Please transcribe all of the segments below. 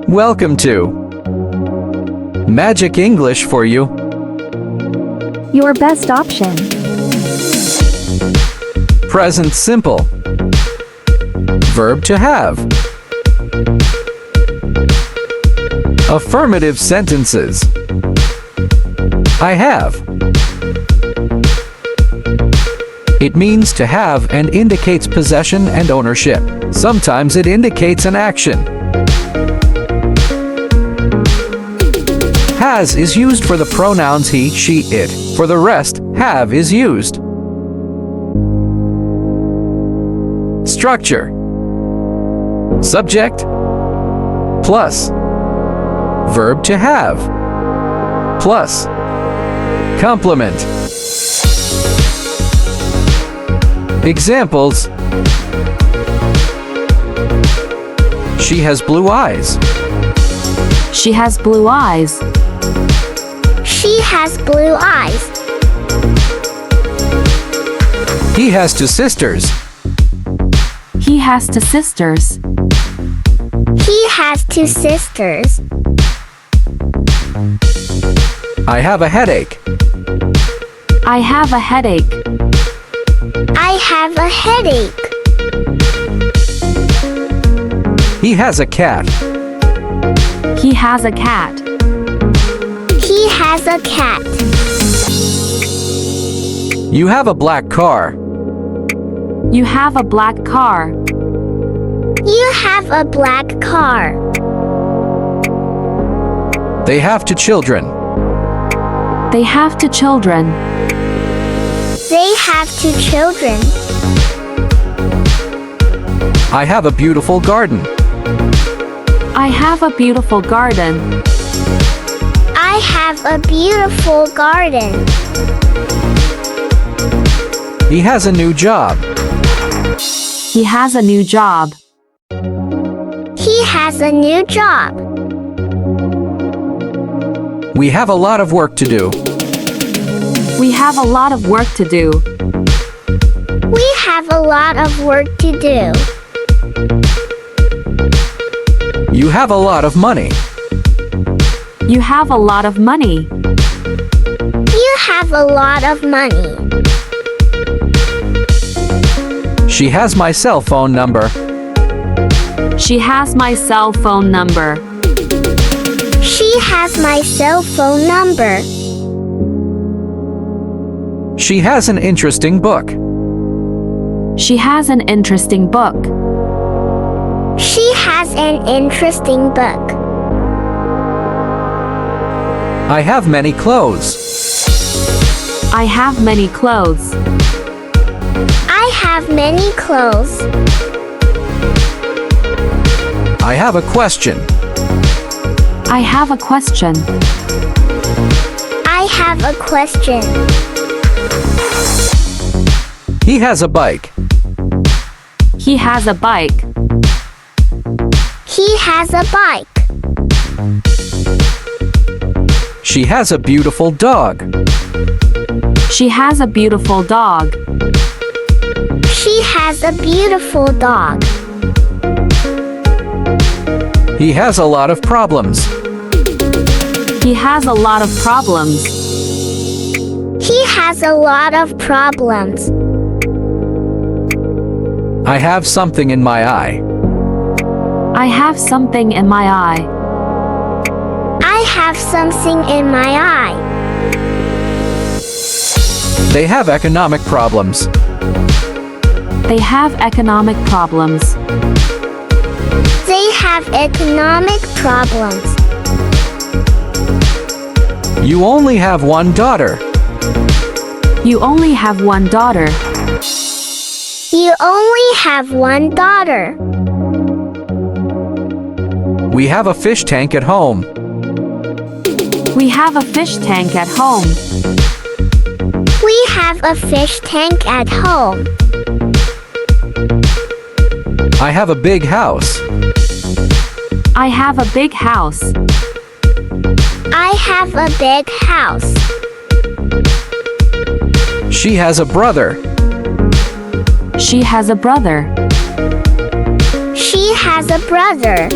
Welcome to Magic English for you. Your best option. Present simple. Verb to have. Affirmative sentences. I have. It means to have and indicates possession and ownership. Sometimes it indicates an action. Has is used for the pronouns he, she, it. For the rest, have is used. Structure. Subject plus verb to have plus complement. Examples: she has blue eyes. She has blue eyes. She has blue eyes. He has two sisters. He has two sisters. He has two sisters. I have a headache. I have a headache. I have a headache. He has a cat. He has a cat. He has a cat. You have a black car. You have a black car. You have a black car. They have two children. They have two children. They have two children. I have a beautiful garden. I have a beautiful garden. I have a beautiful garden. He has a new job. He has a new job. He has a new job. We have a lot of work to do. We have a lot of work to do. We have a lot of work to do. You have a lot of money. You have a lot of money. You have a lot of money. She has my cell phone number. She has my cell phone number. She has my cell phone number. She has an interesting book. She has an interesting book. She has an interesting book. I have many clothes. I have many clothes. I have many clothes. I have a question. I have a question. I have a question. He has a bike. He has a bike. He has a bike. She has a beautiful dog. She has a beautiful dog. She has a beautiful dog. He has a lot of problems. He has a lot of problems. He has a lot of problems. I have something in my eye. I have something in my eye. I have something in my eye. They have economic problems. They have economic problems. They have economic problems. You only have one daughter. You only have one daughter. You only have one daughter. We have a fish tank at home. We have a fish tank at home. We have a fish tank at home. I have a big house. I have a big house. I have a big house. She has a brother. She has a brother. She has a brother.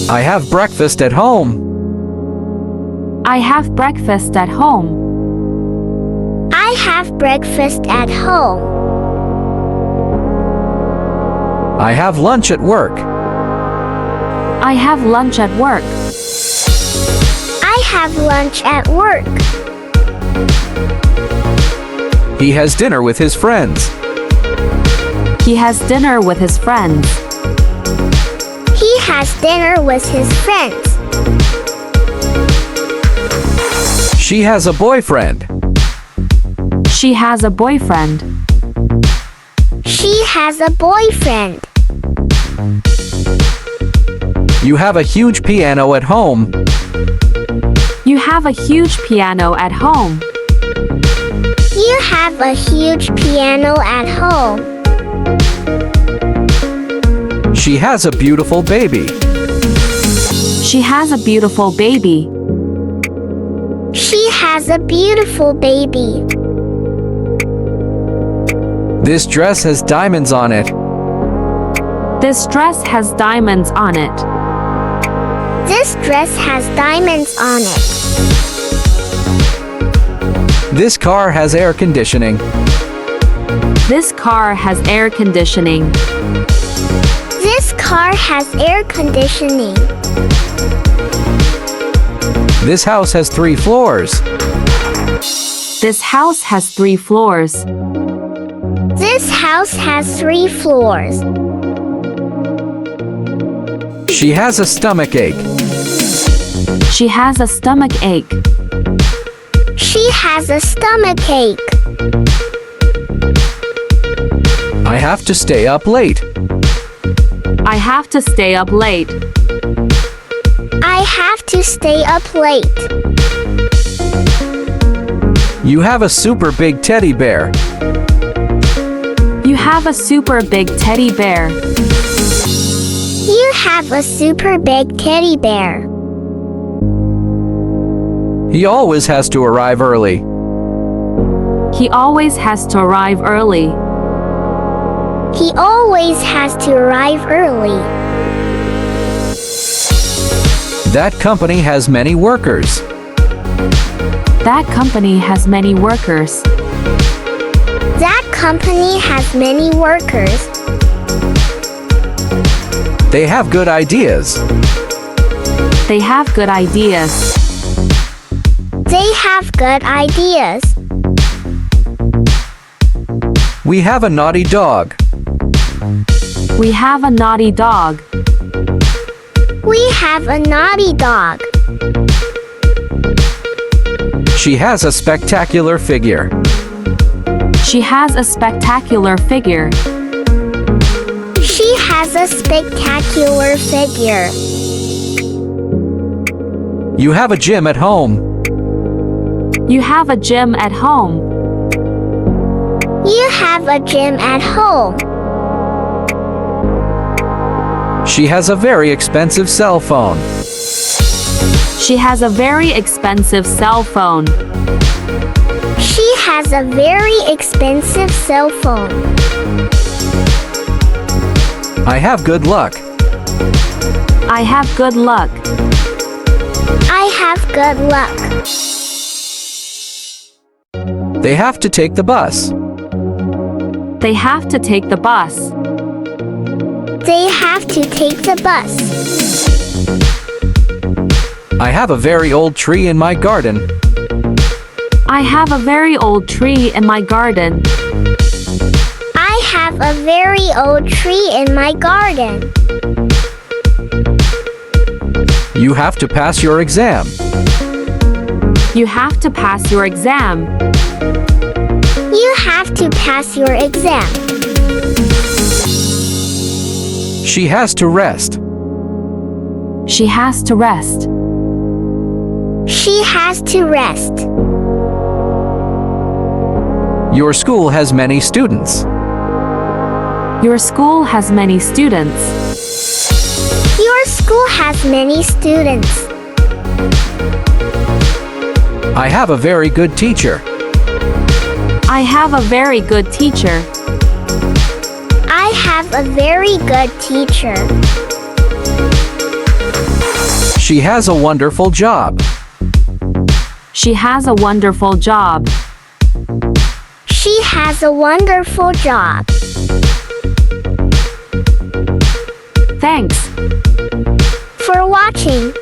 I have breakfast at home. I have breakfast at home. I have breakfast at home. I have lunch at work. I have lunch at work. I have lunch at work. He has dinner with his friends. He has dinner with his friends. He has dinner with his friends. She has a boyfriend. She has a boyfriend. She has a boyfriend. You have a huge piano at home. You have a huge piano at home. You have a huge piano at home. She has a beautiful baby. She has a beautiful baby. She has a beautiful baby. This dress has diamonds on it. This dress has diamonds on it. This dress has diamonds on it. This car has air conditioning. This car has air conditioning. This car has air conditioning. This house has 3 floors. This house has 3 floors. This house has 3 floors. She has a stomach ache. She has a stomach ache. She has a stomach ache. I have to stay up late. I have to stay up late. I have to stay up late. You have a super big teddy bear. You have a super big teddy bear. You have a super big teddy bear. He always has to arrive early. He always has to arrive early. He always has to arrive early. That company has many workers. That company has many workers. That company has many workers. They have good ideas. They have good ideas. They have good ideas. We have a naughty dog. We have a naughty dog. We have a naughty dog. She has a spectacular figure. She has a spectacular figure. She has a spectacular figure. You have a gym at home. You have a gym at home. You have a gym at home. She has a very expensive cell phone. She has a very expensive cell phone. She has a very expensive cell phone. I have good luck. I have good luck. I have good luck. They have to take the bus. They have to take the bus. They have to take the bus. I have a very old tree in my garden. I have a very old tree in my garden. I have a very old tree in my garden. You have to pass your exam. You have to pass your exam. You have to pass your exam. She has to rest. She has to rest. She has to rest. Your school has many students. Your school has many students. Your school has many students. I have a very good teacher. I have a very good teacher. I have a very good teacher. She has a wonderful job. She has a wonderful job. She has a wonderful job. Thanks For watching.